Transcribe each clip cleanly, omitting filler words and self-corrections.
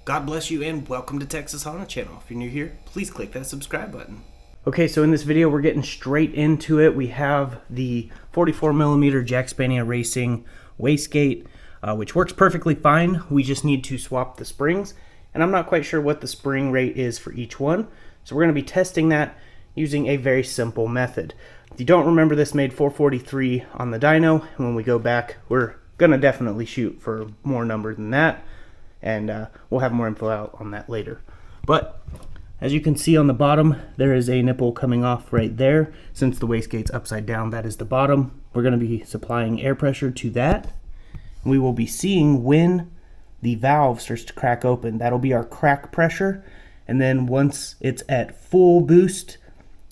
God bless you and welcome to Texas Honda Channel. If you're new here, please click that subscribe button. Okay, so in this video we're getting straight into it. We have the 44mm JACKSPANIA Racing wastegate, which works perfectly fine. We just need to swap the springs, and I'm not quite sure what the spring rate is for each one. So we're going to be testing that using a very simple method. If you don't remember, this made 443 on the dyno, and when we go back, we're going to definitely shoot for more number than that, and we'll have more info out on that later. But as you can see on the bottom, there is a nipple coming off right there. Since the wastegate's upside down, that is the bottom. We're going to be supplying air pressure to that. We will be seeing when the valve starts to crack open. That'll be our crack pressure. And then once it's at full boost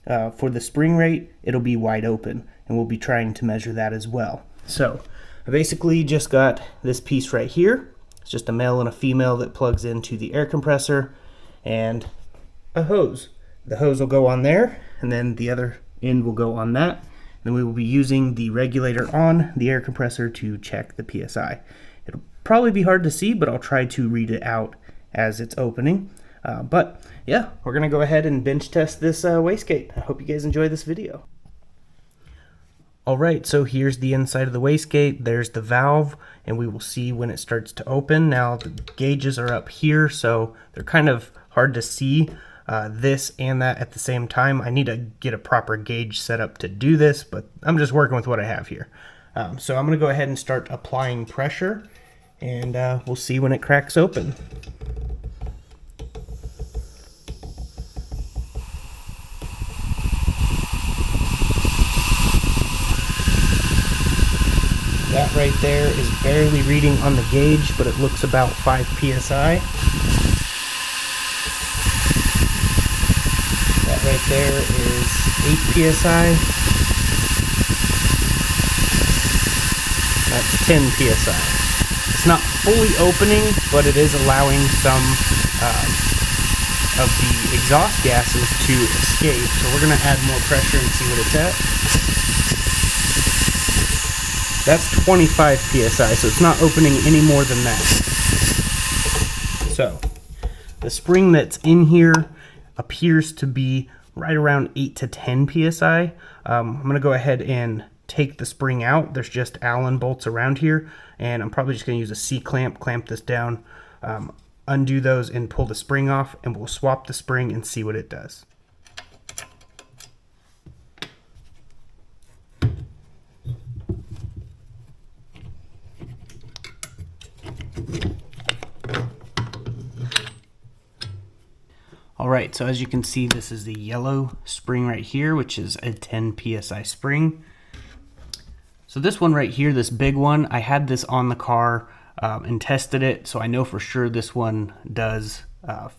for the spring rate, it'll be wide open. And we'll be trying to measure that as well. So I basically just got this piece right here. It's just a male and a female that plugs into the air compressor and a hose. The hose will go on there, and then the other end will go on that. Then we will be using the regulator on the air compressor to check the PSI. It'll probably be hard to see, but I'll try to read it out as it's opening. But yeah, we're gonna go ahead and bench test this wastegate. I hope you guys enjoy this video. Alright, so here's the inside of the wastegate. There's the valve, and we will see when it starts to open. Now the gauges are up here, so they're kind of hard to see this and that at the same time. I need to get a proper gauge set up to do this, but I'm just working with what I have here. So I'm going to go ahead and start applying pressure, and we'll see when it cracks open. That right there is barely reading on the gauge, but it looks about 5 psi. That right there is 8 psi. That's 10 psi. It's not fully opening, but it is allowing some of the exhaust gases to escape. So we're going to add more pressure and see what it's at. That's 25 psi, so it's not opening any more than that. So the spring that's in here appears to be right around 8 to 10 psi. I'm going to go ahead and take the spring out. There's just Allen bolts around here, and I'm probably just going to use a C-clamp, clamp this down, undo those, and pull the spring off, and we'll swap the spring and see what it does. Alright, so as you can see, this is the yellow spring right here, which is a 10 psi spring. So this one right here, this big one, I had this on the car and tested it, so I know for sure this one does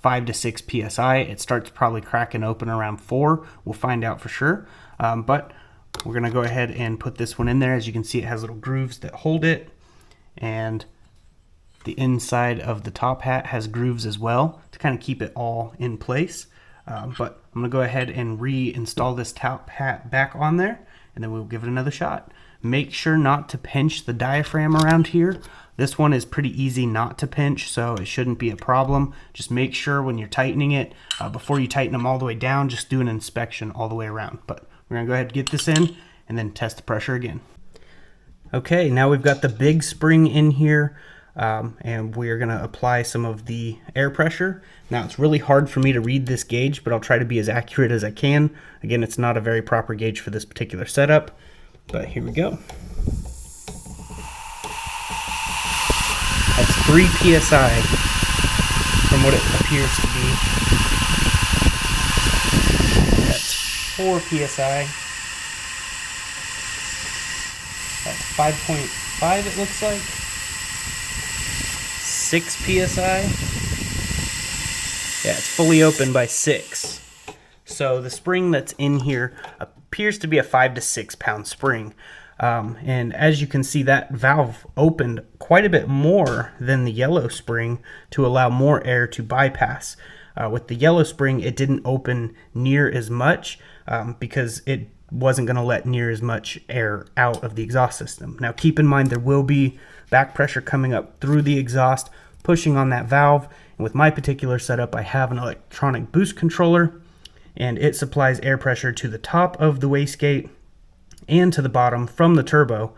5 to 6 psi. It starts probably cracking open around 4. We'll find out for sure. But we're going to go ahead and put this one in there. As you can see, it has little grooves that hold it, and the inside of the top hat has grooves as well to kind of keep it all in place. But I'm going to go ahead and reinstall this top hat back on there, and then we'll give it another shot. Make sure not to pinch the diaphragm around here. This one is pretty easy not to pinch, so it shouldn't be a problem. Just make sure when you're tightening it, before you tighten them all the way down, just do an inspection all the way around. But we're going to go ahead and get this in and then test the pressure again. Okay, now we've got the big spring in here. And we're going to apply some of the air pressure. Now it's really hard for me to read this gauge, but I'll try to be as accurate as I can. Again, it's not a very proper gauge for this particular setup, but here we go. That's 3 psi from what it appears to be. That's 4 psi. That's 5.5 it looks like. 6 psi. Yeah, it's fully open by 6. So the spring that's in here appears to be a 5 to 6 pound spring. And as you can see, that valve opened quite a bit more than the yellow spring to allow more air to bypass. With the yellow spring, it didn't open near as much because it wasn't going to let near as much air out of the exhaust system. Now keep in mind there will be back pressure coming up through the exhaust, pushing on that valve. And with my particular setup, I have an electronic boost controller, and it supplies air pressure to the top of the wastegate and to the bottom from the turbo,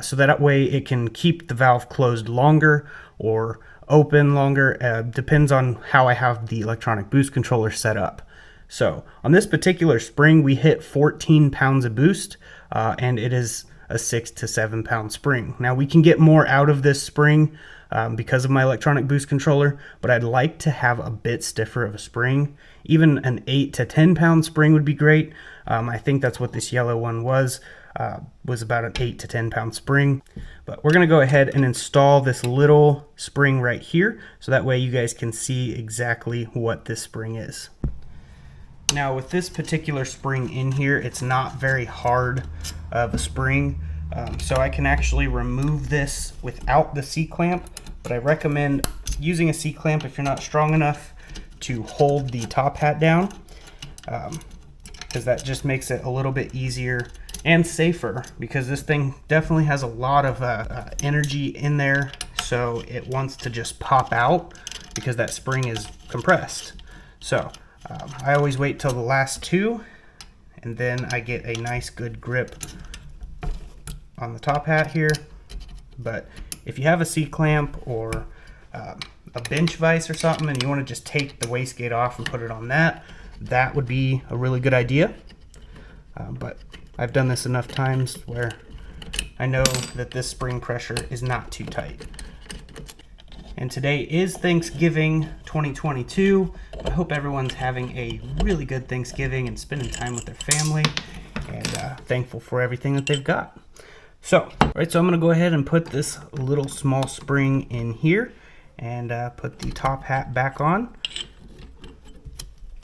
so that way it can keep the valve closed longer or open longer. Depends on how I have the electronic boost controller set up. So on this particular spring, we hit 14 pounds of boost, and it is a 6 to 7 pound spring. Now we can get more out of this spring because of my electronic boost controller, but I'd like to have a bit stiffer of a spring. Even an 8 to 10 pound spring would be great. I think that's what this yellow one was about an 8 to 10 pound spring. But we're gonna go ahead and install this little spring right here, so that way you guys can see exactly what this spring is. Now with this particular spring in here, it's not very hard of a spring, so I can actually remove this without the C-clamp, but I recommend using a C-clamp if you're not strong enough to hold the top hat down, because that just makes it a little bit easier and safer, because this thing definitely has a lot of energy in there, so it wants to just pop out because that spring is compressed. So I always wait till the last two, and then I get a nice good grip on the top hat here. But if you have a C-clamp or a bench vise or something, and you want to just take the wastegate off and put it on that, that would be a really good idea. But I've done this enough times where I know that this spring pressure is not too tight. And today is Thanksgiving 2022. I hope everyone's having a really good Thanksgiving and spending time with their family, and thankful for everything that they've got. So, all right, so I'm gonna go ahead and put this little small spring in here and put the top hat back on.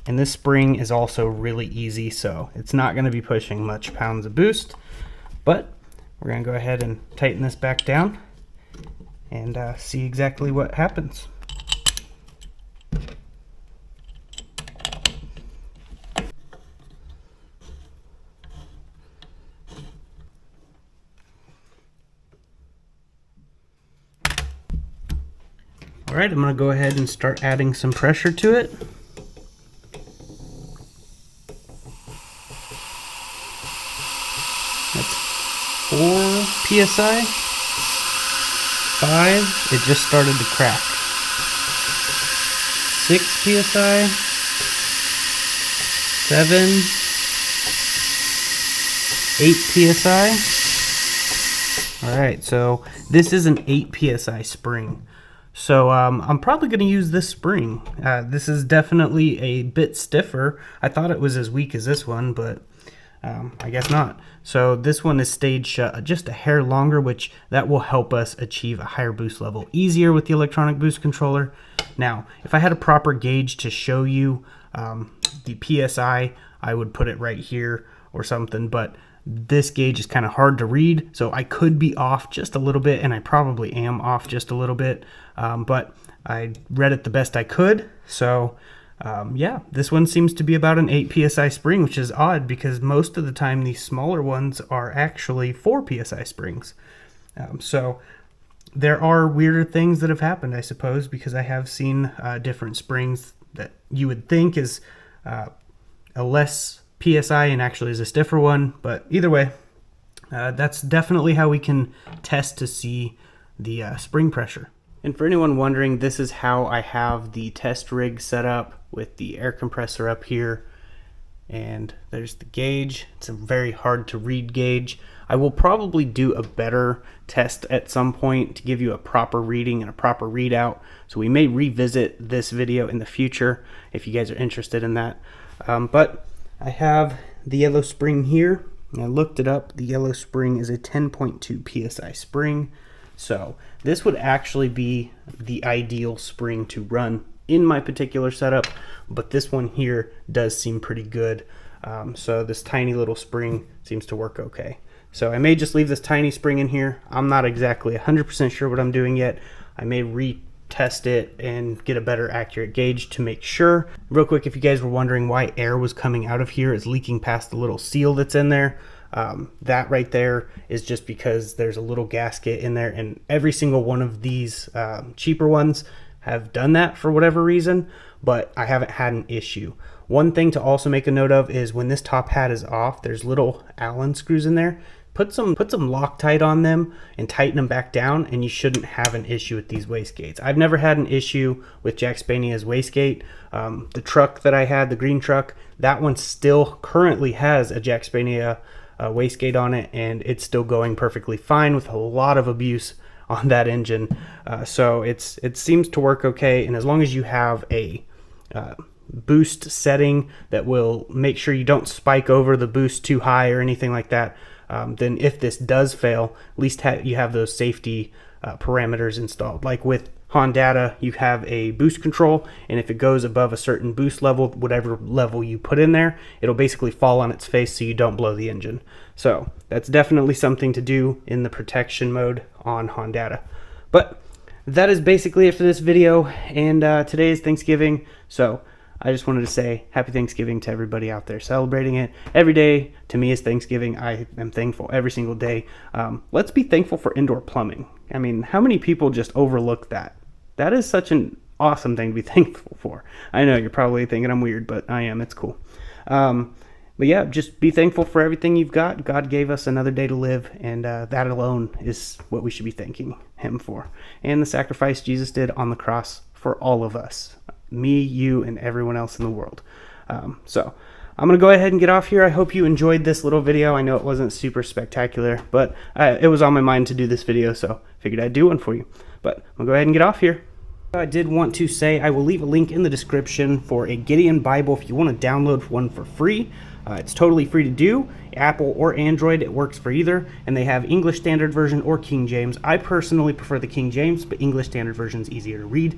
And this spring is also really easy, so it's not gonna be pushing much pounds of boost, but we're gonna go ahead and tighten this back down and see exactly what happens. All right, I'm gonna go ahead and start adding some pressure to it. That's 4 PSI. 5, it just started to crack. 6 PSI. 7. 8 PSI. Alright, so this is an 8 PSI spring. So I'm probably going to use this spring. This is definitely a bit stiffer. I thought it was as weak as this one, but I guess not. So this one is stayed shut just a hair longer, which that will help us achieve a higher boost level easier with the electronic boost controller. Now, if I had a proper gauge to show you the PSI, I would put it right here or something, but this gauge is kind of hard to read, so I could be off just a little bit, and I probably am off just a little bit, but I read it the best I could. So yeah, this one seems to be about an 8 PSI spring, which is odd because most of the time these smaller ones are actually 4 PSI springs. So there are weirder things that have happened, I suppose, because I have seen different springs that you would think is a less PSI and actually is a stiffer one. But either way, that's definitely how we can test to see the spring pressure. And for anyone wondering, this is how I have the test rig set up with the air compressor up here. And there's the gauge. It's a very hard to read gauge. I will probably do a better test at some point to give you a proper reading and a proper readout. So we may revisit this video in the future if you guys are interested in that. But I have the yellow spring here. I looked it up. The yellow spring is a 10.2 PSI spring. So this would actually be the ideal spring to run in my particular setup, but this one here does seem pretty good. So this tiny little spring seems to work okay. So I may just leave this tiny spring in here. I'm not exactly 100% sure what I'm doing yet. I may retest it and get a better accurate gauge to make sure. Real quick, if you guys were wondering why air was coming out of here, it's leaking past the little seal that's in there. That right there is just because there's a little gasket in there, and every single one of these cheaper ones have done that for whatever reason, but I haven't had an issue. One thing to also make a note of is when this top hat is off, there's little Allen screws in there. Put some Loctite on them and tighten them back down, and you shouldn't have an issue with these wastegates. I've never had an issue with JACKSPANIA's wastegate. The truck that I had, the green truck, that one still currently has a JACKSPANIA wastegate on it, and it's still going perfectly fine with a lot of abuse on that engine. So it seems to work okay, and as long as you have a boost setting that will make sure you don't spike over the boost too high or anything like that, then if this does fail, at least you have those safety parameters installed. Like with Honda, you have a boost control, and if it goes above a certain boost level, whatever level you put in there, it'll basically fall on its face so you don't blow the engine. So that's definitely something to do in the protection mode on Honda. But that is basically it for this video, and today is Thanksgiving, so I just wanted to say happy Thanksgiving to everybody out there celebrating it. Every day to me is Thanksgiving. I am thankful every single day. Let's be thankful for indoor plumbing. I mean, how many people just overlook that? That is such an awesome thing to be thankful for. I know you're probably thinking I'm weird, but I am. It's cool. But yeah, just be thankful for everything you've got. God gave us another day to live, and that alone is what we should be thanking Him for. And the sacrifice Jesus did on the cross for all of us. Me, you, and everyone else in the world. So I'm going to go ahead and get off here. I hope you enjoyed this little video. I know it wasn't super spectacular, but it was on my mind to do this video, so figured I'd do one for you. But I'm going to go ahead and get off here. I did want to say I will leave a link in the description for a Gideon Bible if you want to download one for free. It's totally free to do. Apple or Android, it works for either, and they have English Standard Version or King James. I personally prefer the King James, but English Standard Version is easier to read,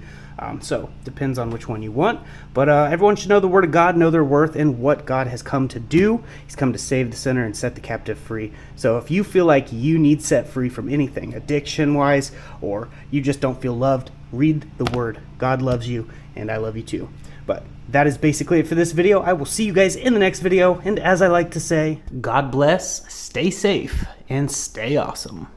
so depends on which one you want. But everyone should know the Word of God, know their worth, and what God has come to do. He's come to save the sinner and set the captive free. So if you feel like you need set free from anything, addiction-wise, or you just don't feel loved, read the Word. God loves you, and I love you too. But that is basically it for this video. I will see you guys in the next video. And as I like to say, God bless, stay safe, and stay awesome.